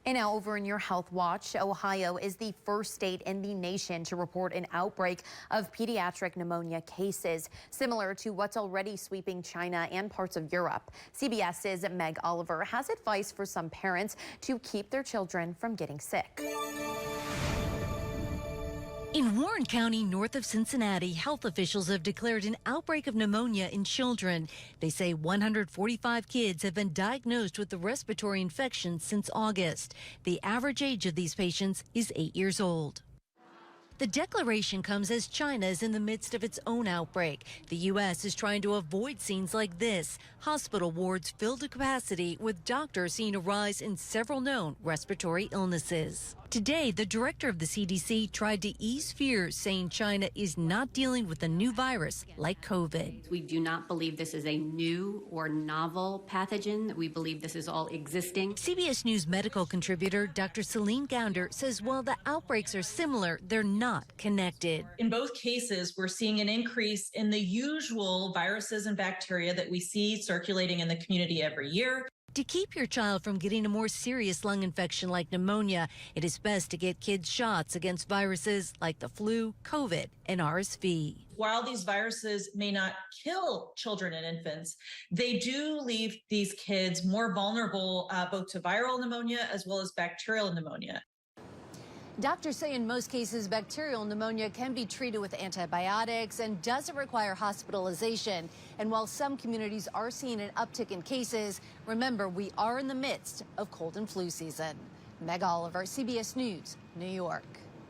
And now over in your Health Watch, Ohio is the first state in the nation to report an outbreak of pediatric pneumonia cases, similar to what's already sweeping China and parts of Europe. CBS's Meg Oliver has advice for some parents to keep their children from getting sick. In Warren County, north of Cincinnati, health officials have declared an outbreak of pneumonia in children. They say 145 kids have been diagnosed with the respiratory infection since August. The average age of these patients is 8 years old. The declaration comes as China is in the midst of its own outbreak. The U.S. is trying to avoid scenes like this. Hospital wards filled to capacity, with doctors seeing a rise in several known respiratory illnesses. Today, the director of the CDC tried to ease fears, saying China is not dealing with a new virus like COVID. We do not believe this is a new or novel pathogen. We believe this is all existing. CBS News medical contributor Dr. Celine Gounder says while the outbreaks are similar, they're not connected. In both cases, we're seeing an increase in the usual viruses and bacteria that we see circulating in the community every year. To keep your child from getting a more serious lung infection like pneumonia, it is best to get kids shots against viruses like the flu, COVID, and RSV. While these viruses may not kill children and infants, they do leave these kids more vulnerable both to viral pneumonia as well as bacterial pneumonia. Doctors say in most cases, bacterial pneumonia can be treated with antibiotics and doesn't require hospitalization. And while some communities are seeing an uptick in cases, remember, we are in the midst of cold and flu season. Meg Oliver, CBS News, New York.